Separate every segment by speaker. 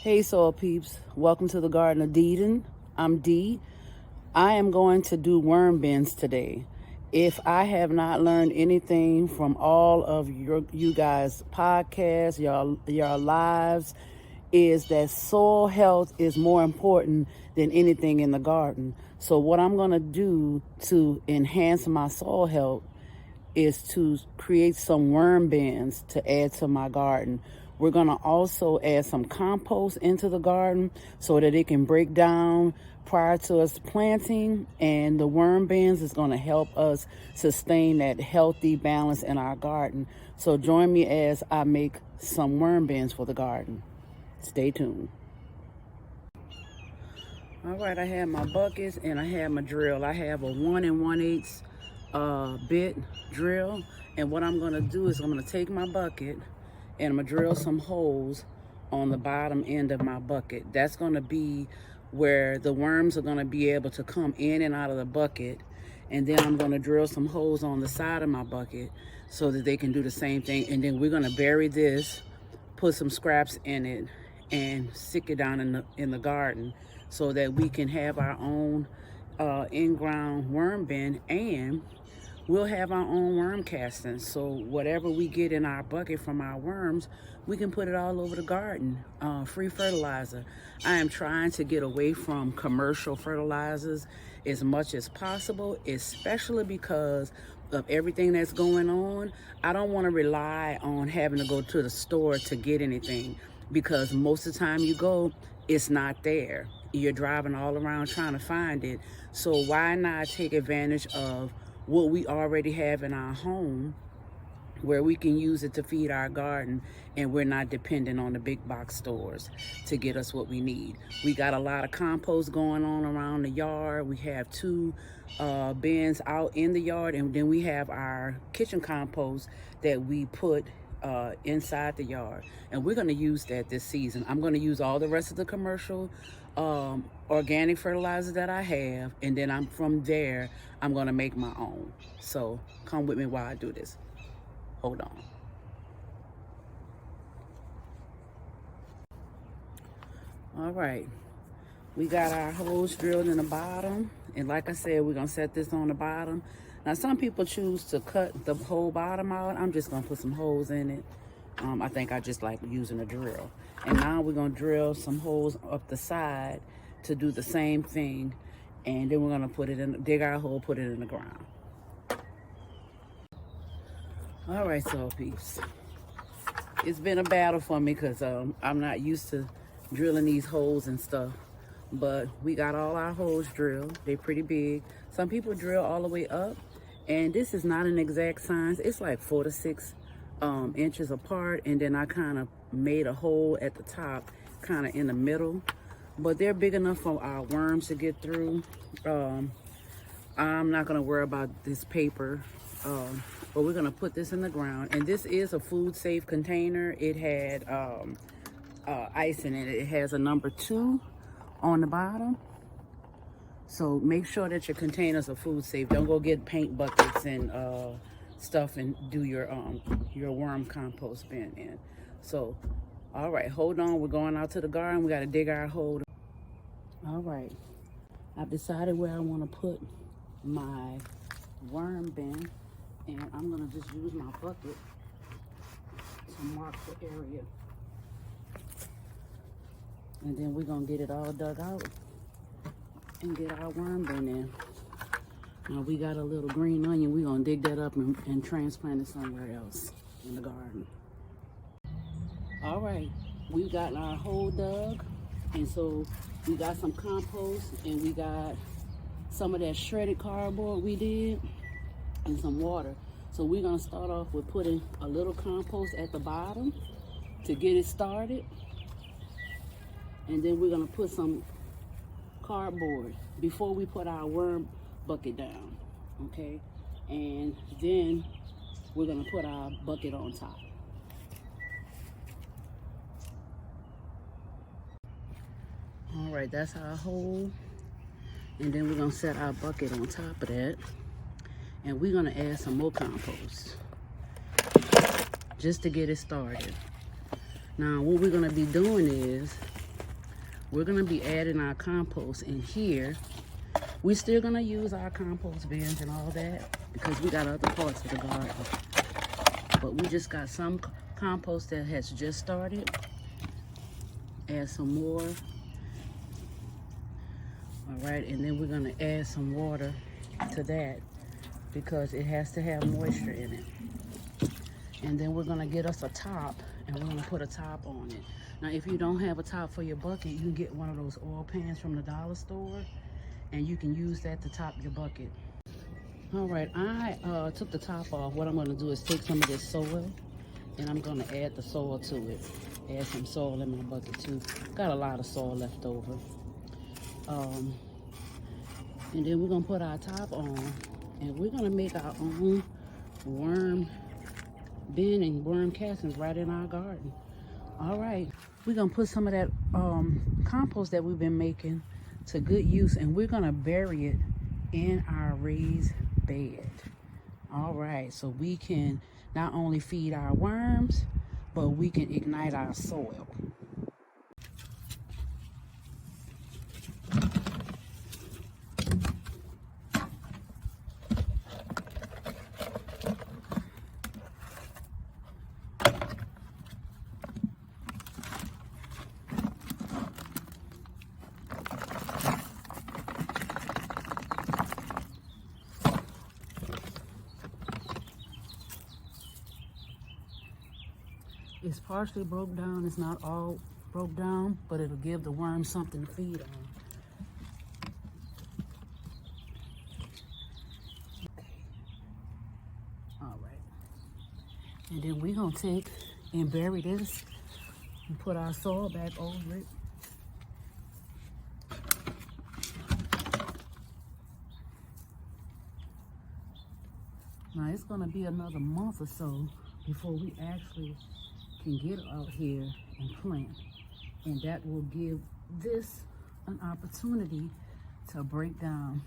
Speaker 1: Hey soil peeps, welcome to the Garden of Deeden. I'm Dee. I am going to do worm bins today. If I have not learned anything from all of you guys' podcasts, your lives, is that soil health is more important than anything in the garden. So what I'm going to do to enhance my soil health is to create some worm bins to add to my garden. We're going to also add some compost into the garden so that it can break down prior to us planting, and the worm bins is going to help us sustain that healthy balance in our garden. So join me as I make some worm bins for the garden. Stay tuned. All right, I have my buckets and I have my drill. I have a 1 1/8 bit drill, and what I'm going to do is I'm going to take my bucket and I'm going to drill some holes on the bottom end of my bucket. That's going to be where the worms are going to be able to come in and out of the bucket, and then I'm going to drill some holes on the side of my bucket so that they can do the same thing. And then we're going to bury this, put some scraps in it, and stick it down in the garden so that we can have our own in-ground worm bin, and we'll have our own worm castings. So whatever we get in our bucket from our worms, we can put it all over the garden. Free fertilizer. I am trying to get away from commercial fertilizers as much as possible, especially because of everything that's going on. I don't want to rely on having to go to the store to get anything, because most of the time you go, it's not there. You're driving all around trying to find it. So why not take advantage of what we already have in our home, where we can use it to feed our garden, and we're not dependent on the big box stores to get us what we need. We got a lot of compost going on around the yard. We have 2 bins out in the yard, and then we have our kitchen compost that we put inside the yard, and we're going to use that this season. I'm going to use all the rest of the commercial organic fertilizer that I have, and then from there I'm going to make my own. So come with me while I do this. Hold on. All right, we got our holes drilled in the bottom, and like I said, we're going to set this on the bottom. Now some people choose to cut the whole bottom out. I'm just going to put some holes in it. I think I just like using a drill. And now we're going to drill some holes up the side to do the same thing, and then we're going to put it in, dig our hole, put it in the ground. All right, soil peeps, it's been a battle for me because I'm not used to drilling these holes and stuff, but we got all our holes drilled. They're pretty big. Some people drill all the way up, and this is not an exact science. It's like 4 to 6 inches apart, and then I kind of made a hole at the top, kind of in the middle, but they're big enough for our worms to get through. I'm not going to worry about this paper, but we're going to put this in the ground, and this is a food safe container. It had ice in it. It has a number 2 on the bottom, so make sure that your containers are food safe. Don't go get paint buckets and stuff and do your worm compost bin in. So all right, hold on, we're going out to the garden. We got to dig our hole. All right, I've decided where I want to put my worm bin, and I'm going to just use my bucket to mark the area, and then we're going to get it all dug out and get our worm bin in. Now we got a little green onion. We're going to dig that up and transplant it somewhere else in the garden. All right, we got our hole dug, and so we got some compost, and we got some of that shredded cardboard we did, and some water. So we're going to start off with putting a little compost at the bottom to get it started, and then we're going to put some cardboard before we put our worm bucket down, okay? And then we're going to put our bucket on top. All right, that's our hole, and then we're going to set our bucket on top of that, and we're going to add some more compost just to get it started. Now what we're going to be doing is we're gonna be adding our compost in here. We're still gonna use our compost bins and all that because we got other parts of the garden. But we just got some compost that has just started. Add some more. All right, and then we're gonna add some water to that because it has to have moisture in it. And then we're gonna get us a top and we're gonna put a top on it. Now, if you don't have a top for your bucket, you can get one of those oil pans from the dollar store and you can use that to top your bucket. All right, I took the top off. What I'm gonna do is take some of this soil and I'm gonna add the soil to it. Add some soil in my bucket too. Got a lot of soil left over. And then we're gonna put our top on and we're gonna make our own worm bin and worm castings right in our garden. All right, we're gonna put some of that compost that we've been making to good use and we're gonna bury it in our raised bed. All right, so we can not only feed our worms, but we can ignite our soil. It's partially broke down. It's not all broke down, but it'll give the worms something to feed on. Okay. All right. And then we're gonna take and bury this and put our soil back over it. Now it's gonna be another month or so before we actually can get out here and plant, and that will give this an opportunity to break down.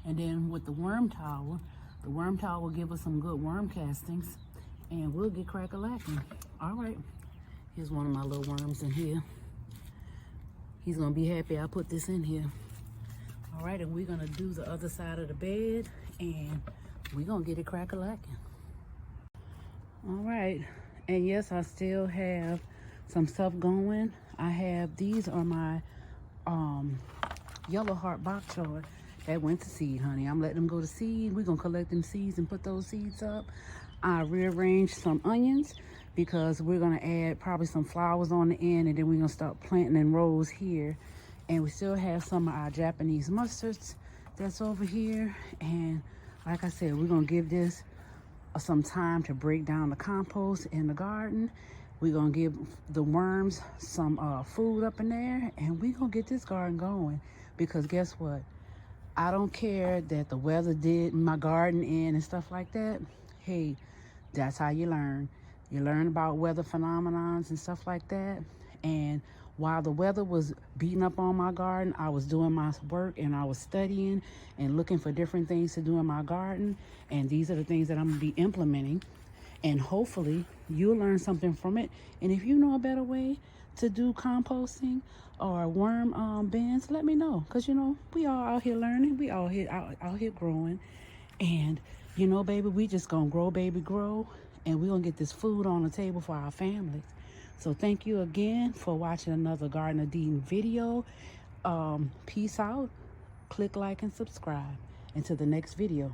Speaker 1: And then with the worm tower will give us some good worm castings and we'll get crack-a-lacking. All right, here's one of my little worms in here. He's gonna be happy I put this in here. All right, and we're gonna do the other side of the bed and we're gonna get it crack-a-lacking. All right. And yes, I still have some stuff going. These are my yellow heart bok choy that went to seed, honey. I'm letting them go to seed. We're gonna collect them seeds and put those seeds up. I rearranged some onions because we're gonna add probably some flowers on the end and then we're gonna start planting in rows here. And we still have some of our Japanese mustards that's over here. And like I said, we're gonna give this some time to break down the compost in the garden. We're gonna give the worms some food up in there and we're gonna get this garden going because guess what? I don't care that the weather did my garden in and stuff like that. Hey, that's how you learn. You learn about weather phenomenons and stuff like that. And while the weather was beating up on my garden, I was doing my work and I was studying and looking for different things to do in my garden. And these are the things that I'm gonna be implementing. And hopefully you'll learn something from it. And if you know a better way to do composting or worm bins, let me know. Cause you know, we all out here learning, we all out here growing. And you know, baby, we just gonna grow, baby, grow. And we're gonna get this food on the table for our families. So thank you again for watching another Garden of Eden video. Peace out. Click like and subscribe. Until the next video.